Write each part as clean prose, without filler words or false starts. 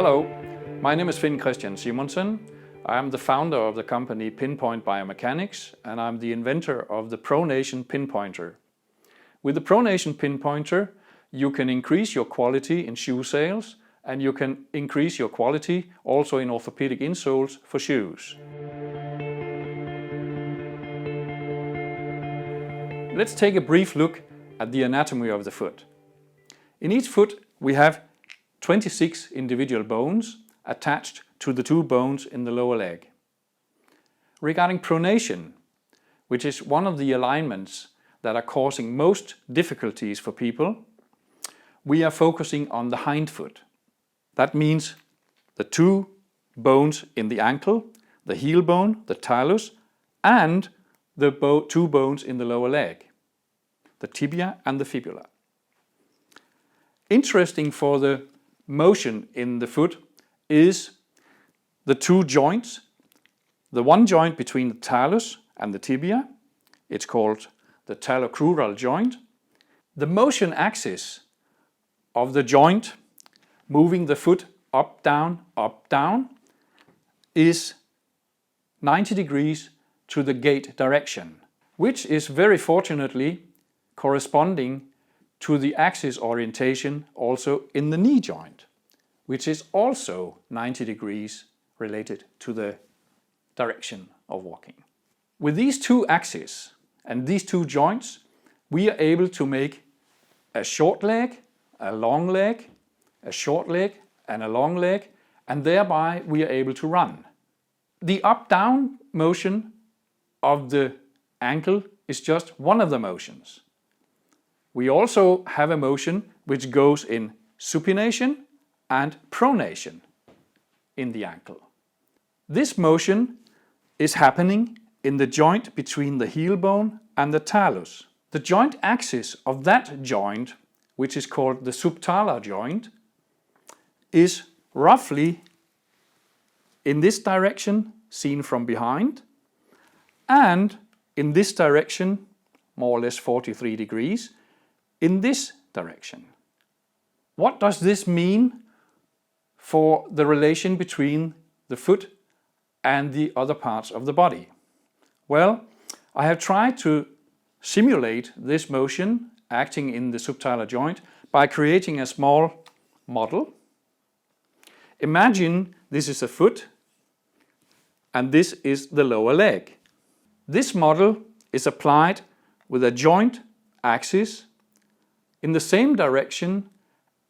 Hello, my name is Finn Christian Simonsen. I am the founder of the company PINPOINT BIOMECHANICS and I'm the inventor of the Pronation pinpointer. With the Pronation pinpointer, you can increase your quality in shoe sales and you can increase your quality also in orthopedic insoles for shoes. Let's take a brief look at the anatomy of the foot. In each foot we have 26 individual bones attached to the 2 bones in the lower leg. Regarding pronation, which is one of the alignments that are causing most difficulties for people, we are focusing on the hind foot. That means the 2 bones in the ankle, the heel bone, the talus, and the 2 bones in the lower leg, the tibia and the fibula. Interesting for the motion in the foot is the 2 joints. The one joint between the talus and the tibia, it's called the talocrural joint. The motion axis of the joint moving the foot up, down is 90 degrees to the gait direction, which is very fortunately corresponding to the axis orientation also in the knee joint, which is also 90 degrees related to the direction of walking. With these 2 axes and these 2 joints, we are able to make a short leg, a long leg, a short leg and a long leg, and thereby we are able to run. The up-down motion of the ankle is just one of the motions. We also have a motion which goes in supination and pronation in the ankle. This motion is happening in the joint between the heel bone and the talus. The joint axis of that joint, which is called the subtalar joint, is roughly in this direction seen from behind and in this direction, more or less 43 degrees, in this direction. What does this mean for the relation between the foot and the other parts of the body? Well, I have tried to simulate this motion acting in the subtalar joint by creating a small model. Imagine this is a foot and this is the lower leg. This model is applied with a joint axis in the same direction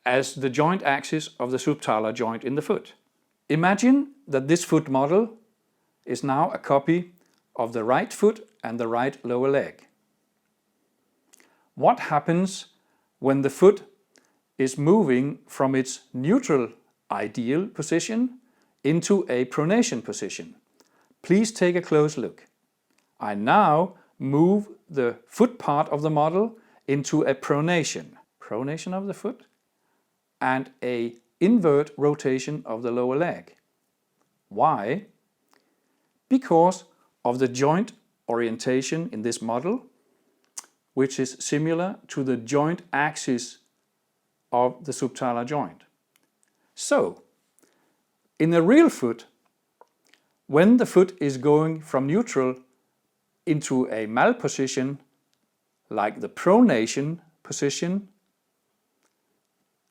as the joint axis of the subtalar joint in the foot. Imagine that this foot model is now a copy of the right foot and the right lower leg. What happens when the foot is moving from its neutral ideal position into a pronation position? Please take a close look. I now move the foot part of the model into a pronation of the foot and a invert rotation of the lower leg. Why? Because of the joint orientation in this model, which is similar to the joint axis of the subtalar joint. So, in a real foot, when the foot is going from neutral into a malposition, like the pronation position,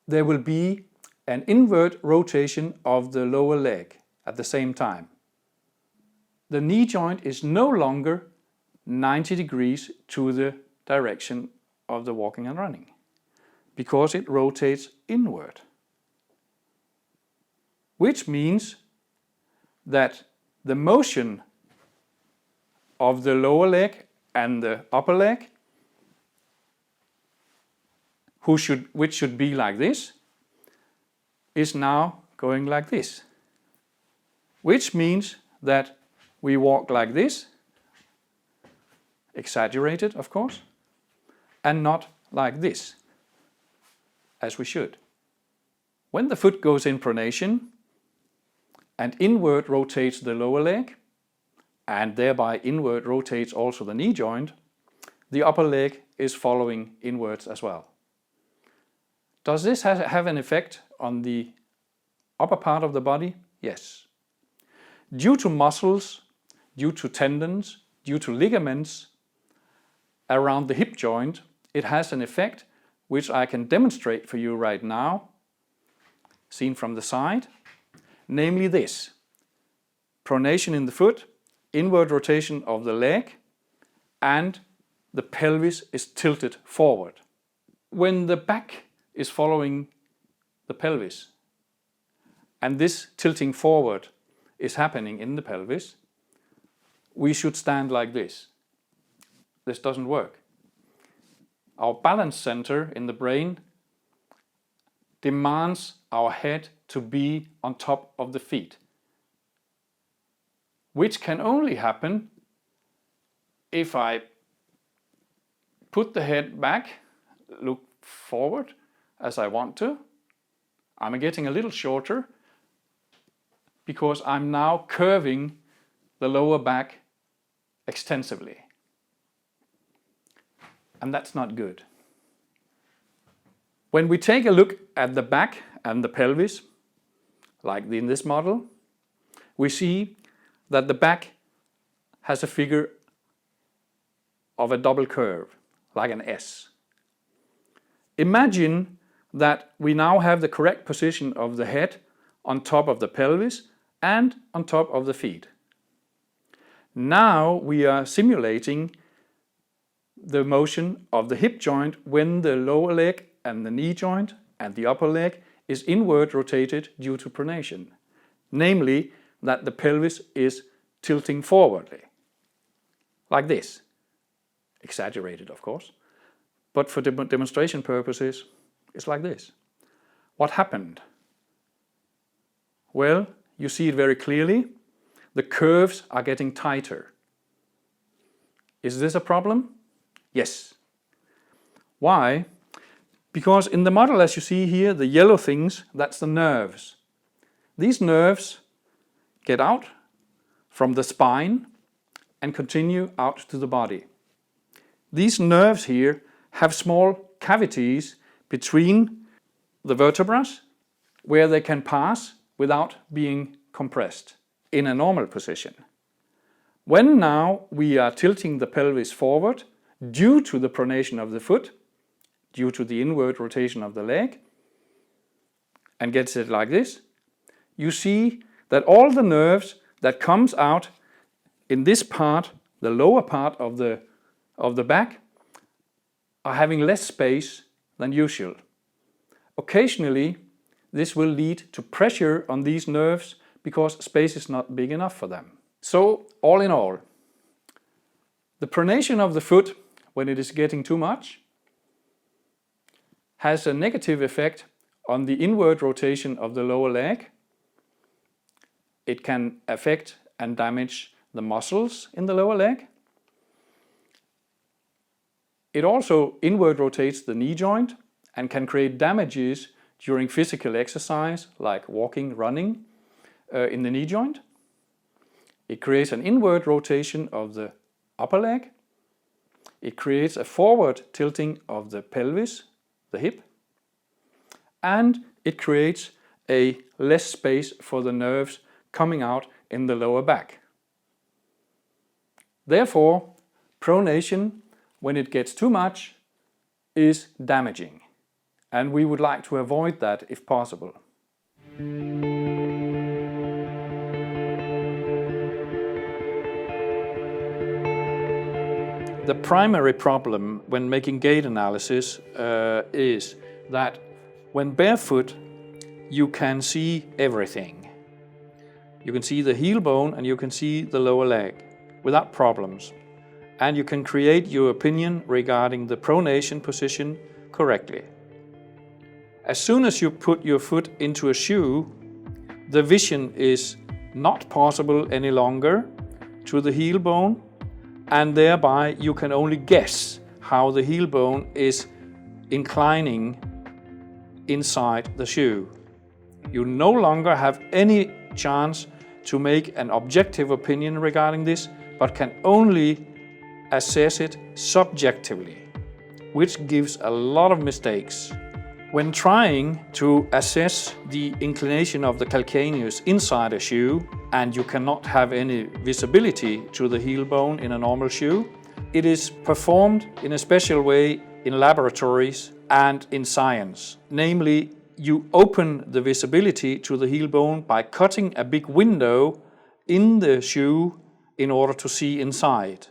there will be an invert rotation of the lower leg at the same time. The knee joint is no longer 90 degrees to the direction of the walking and running, because it rotates inward. Which means that the motion of the lower leg and the upper leg, which should be like this, is now going like this. Which means that we walk like this, exaggerated of course, and not like this, as we should. When the foot goes in pronation and inward rotates the lower leg, and thereby inward rotates also the knee joint, the upper leg is following inwards as well. Does this have an effect on the upper part of the body? Yes. Due to muscles, due to tendons, due to ligaments around the hip joint, it has an effect which I can demonstrate for you right now, seen from the side, namely this: pronation in the foot, inward rotation of the leg, and the pelvis is tilted forward. When the back is following the pelvis, and this tilting forward is happening in the pelvis, we should stand like this. This doesn't work. Our balance center in the brain demands our head to be on top of the feet, which can only happen if I put the head back, look forward as I want to. I'm getting a little shorter because I'm now curving the lower back extensively. And that's not good. When we take a look at the back and the pelvis, like in this model, we see that the back has a figure of a double curve, like an S. Imagine that we now have the correct position of the head on top of the pelvis and on top of the feet. Now we are simulating the motion of the hip joint when the lower leg and the knee joint and the upper leg is inward rotated due to pronation. Namely, that the pelvis is tilting forwardly, like this. Exaggerated, of course, but for demonstration purposes, it's like this. What happened? Well, you see it very clearly. The curves are getting tighter. Is this a problem? Yes. Why? Because in the model, as you see here, the yellow things, that's the nerves. These nerves get out from the spine and continue out to the body. These nerves here have small cavities between the vertebrae where they can pass without being compressed in a normal position. When now we are tilting the pelvis forward due to the pronation of the foot, due to the inward rotation of the leg, and gets it like this, you see that all the nerves that comes out in this part, the lower part of the back, are having less space than usual. Occasionally, this will lead to pressure on these nerves because space is not big enough for them. So, all in all, the pronation of the foot, when it is getting too much, has a negative effect on the inward rotation of the lower leg. It can affect and damage the muscles in the lower leg. It also inward rotates the knee joint and can create damages during physical exercise like walking, running in the knee joint. It creates an inward rotation of the upper leg. It creates a forward tilting of the pelvis, the hip, and it creates a less space for the nerves coming out in the lower back. Therefore, pronation, when it gets too much, is damaging, and we would like to avoid that if possible. The primary problem when making gait analysis is that when barefoot you can see everything. You can see the heel bone and you can see the lower leg without problems, and you can create your opinion regarding the pronation position correctly. As soon as you put your foot into a shoe, the vision is not possible any longer to the heel bone, and thereby you can only guess how the heel bone is inclining inside the shoe. You no longer have any chance to make an objective opinion regarding this, but can only assess it subjectively, which gives a lot of mistakes. When trying to assess the inclination of the calcaneus inside a shoe, and you cannot have any visibility to the heel bone in a normal shoe, it is performed in a special way in laboratories and in science. Namely, you open the visibility to the heel bone by cutting a big window in the shoe in order to see inside.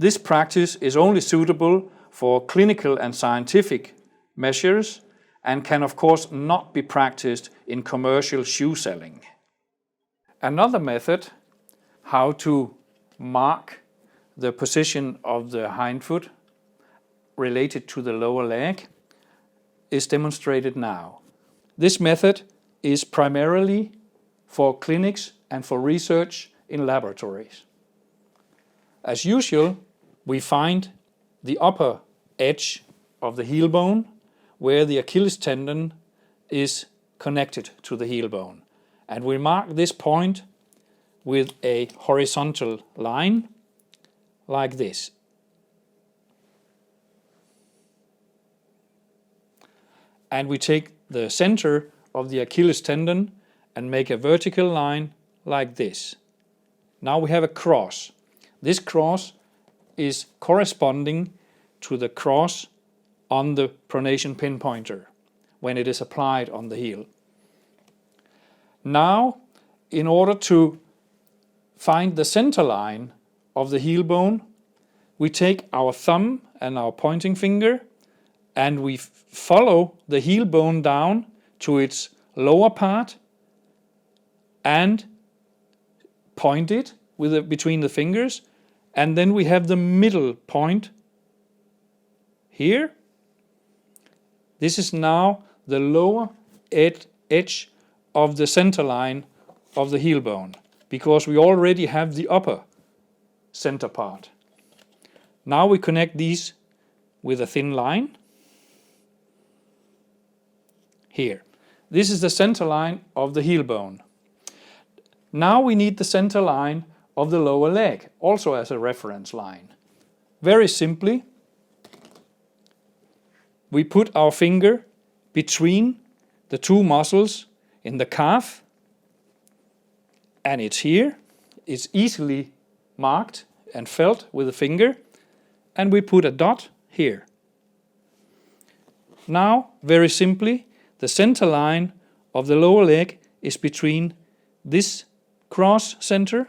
This practice is only suitable for clinical and scientific measures and can of course not be practiced in commercial shoe selling. Another method how to mark the position of the hindfoot related to the lower leg is demonstrated now. This method is primarily for clinics and for research in laboratories. As usual, we find the upper edge of the heel bone where the Achilles tendon is connected to the heel bone. And we mark this point with a horizontal line like this. And we take the center of the Achilles tendon and make a vertical line like this. Now we have a cross. This cross is corresponding to the cross on the pronation pinpointer when it is applied on the heel. Now, in order to find the center line of the heel bone, we take our thumb and our pointing finger and we follow the heel bone down to its lower part and point it between the fingers, and then we have the middle point here. This is now the lower edge of the center line of the heel bone, because we already have the upper center part. Now we connect these with a thin line here. This is the center line of the heel bone. Now we need the center line of the lower leg, also as a reference line. Very simply, we put our finger between the two muscles in the calf, and it's here. It's easily marked and felt with the finger, and we put a dot here. Now, very simply, the center line of the lower leg is between this cross center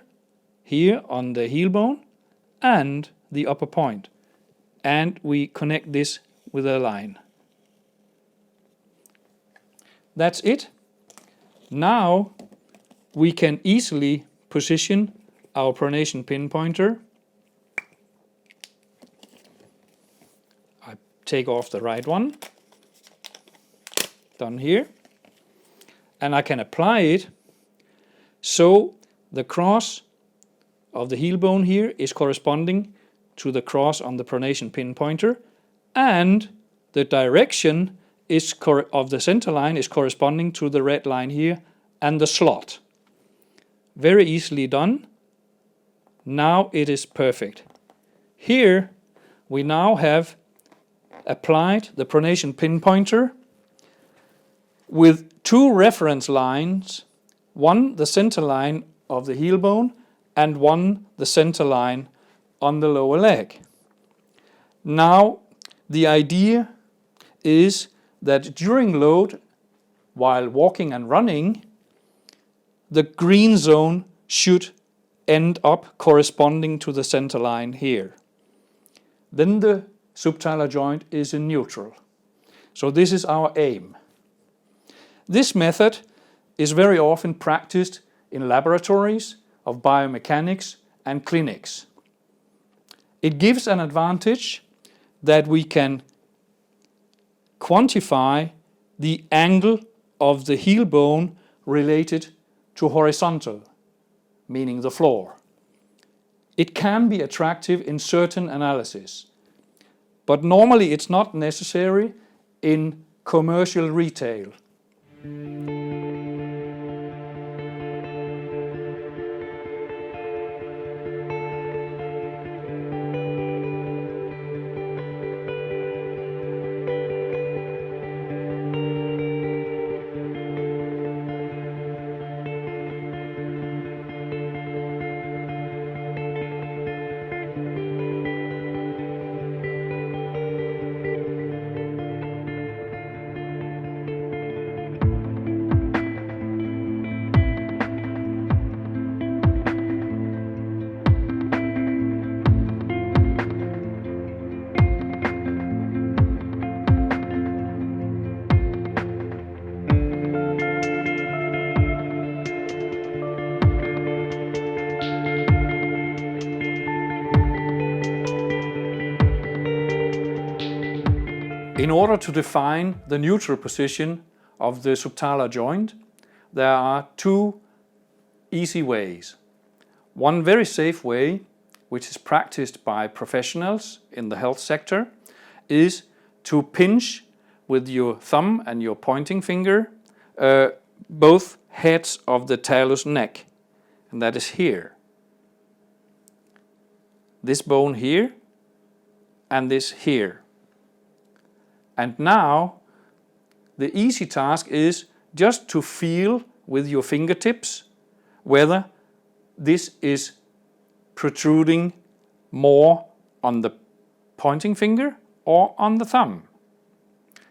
here on the heel bone and the upper point, and we connect this with a line. That's it. Now we can easily position our pronation pinpointer. I take off the right one, done here, and I can apply it so the cross of the heel bone here is corresponding to the cross on the pronation pinpointer, and the direction of the center line is corresponding to the red line here and the slot. Very easily done. Now it is perfect. Here we now have applied the pronation pinpointer with two reference lines, one the center line of the heel bone and one the center line on the lower leg. Now the idea is that during load, while walking and running, the green zone should end up corresponding to the center line here. Then the subtalar joint is in neutral. So this is our aim. This method is very often practiced in laboratories of biomechanics and clinics. It gives an advantage that we can quantify the angle of the heel bone related to horizontal, meaning the floor. It can be attractive in certain analysis, but normally it's not necessary in commercial retail. In order to define the neutral position of the subtalar joint, there are two easy ways. One very safe way, which is practiced by professionals in the health sector, is to pinch with your thumb and your pointing finger both heads of the talus neck, and that is here. This bone here and this here. And now the easy task is just to feel with your fingertips whether this is protruding more on the pointing finger or on the thumb.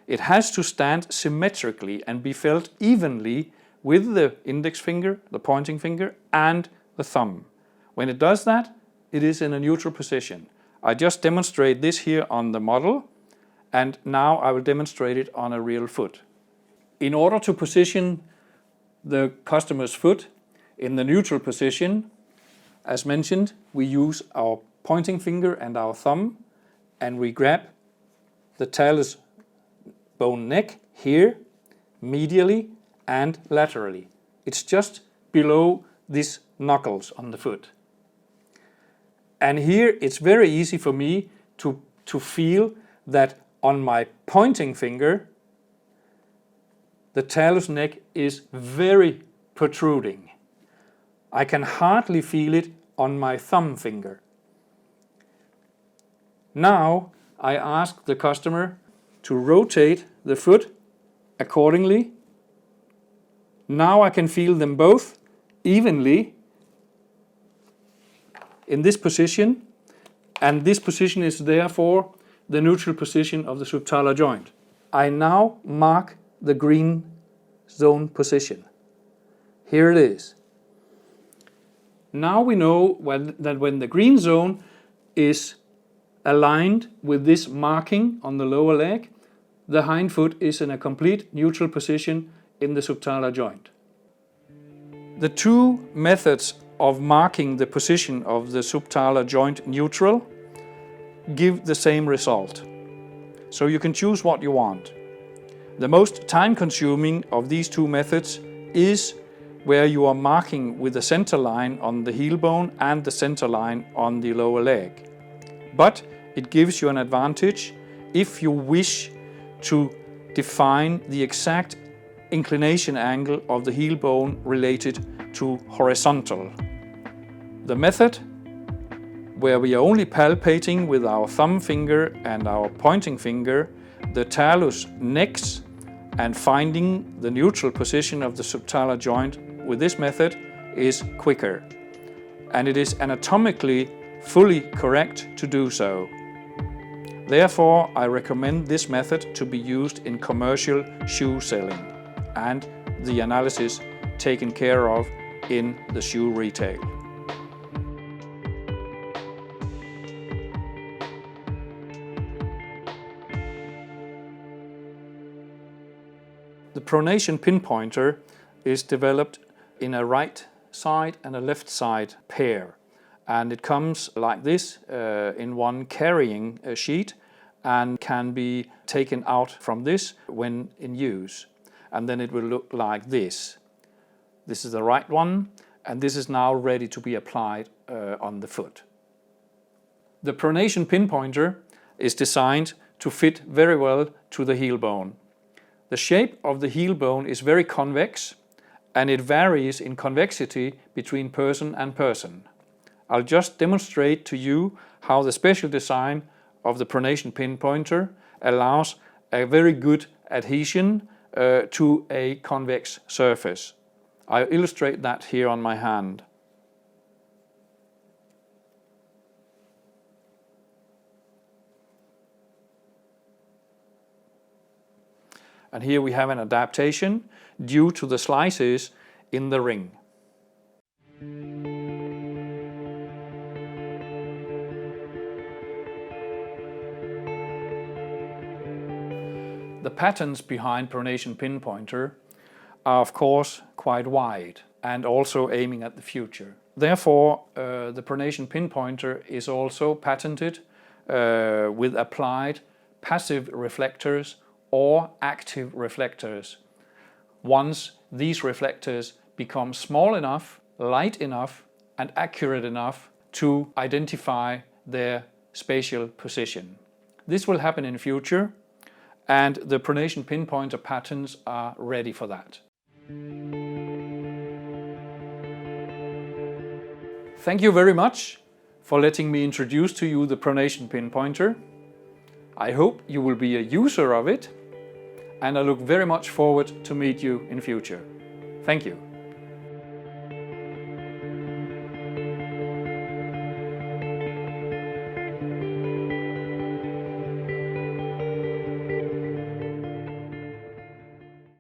It has to stand symmetrically and be felt evenly with the index finger, the pointing finger, and the thumb. When it does that, it is in a neutral position. I just demonstrate this here on the model, and now I will demonstrate it on a real foot. In order to position the customer's foot in the neutral position, as mentioned, we use our pointing finger and our thumb, and we grab the talus bone neck here, medially and laterally. It's just below these knuckles on the foot. And here it's very easy for me to feel that on my pointing finger, the talus neck is very protruding. I can hardly feel it on my thumb finger. Now I ask the customer to rotate the foot accordingly. Now I can feel them both evenly in this position, and this position is therefore the neutral position of the subtalar joint. I now mark the green zone position. Here it is. Now we know that when the green zone is aligned with this marking on the lower leg, the hind foot is in a complete neutral position in the subtalar joint. The two methods of marking the position of the subtalar joint neutral give the same result. So you can choose what you want. The most time-consuming of these two methods is where you are marking with the center line on the heel bone and the center line on the lower leg. But it gives you an advantage if you wish to define the exact inclination angle of the heel bone related to horizontal. The method where we are only palpating with our thumb finger and our pointing finger the talus necks and finding the neutral position of the subtalar joint with this method is quicker, and it is anatomically fully correct to do so. Therefore, I recommend this method to be used in commercial shoe selling and the analysis taken care of in the shoe retail. The Pronation pinpointer is developed in a right side and a left side pair, and it comes like this in one carrying sheet and can be taken out from this when in use, and then it will look like this. This is the right one, and this is now ready to be applied on the foot. The Pronation pinpointer is designed to fit very well to the heel bone. The shape of the heel bone is very convex, and it varies in convexity between person and person. I'll just demonstrate to you how the special design of the Pronation pinpointer allows a very good adhesion to a convex surface. I'll illustrate that here on my hand. And here we have an adaptation due to the slices in the ring. The patterns behind Pronation pinpointer are of course quite wide and also aiming at the future. Therefore, the Pronation pinpointer is also patented with applied passive reflectors or active reflectors. Once these reflectors become small enough, light enough, and accurate enough to identify their spatial position. This will happen in future, and the Pronation pinpointer patterns are ready for that. Thank you very much for letting me introduce to you the Pronation pinpointer. I hope you will be a user of it, and I look very much forward to meet you in future. Thank you.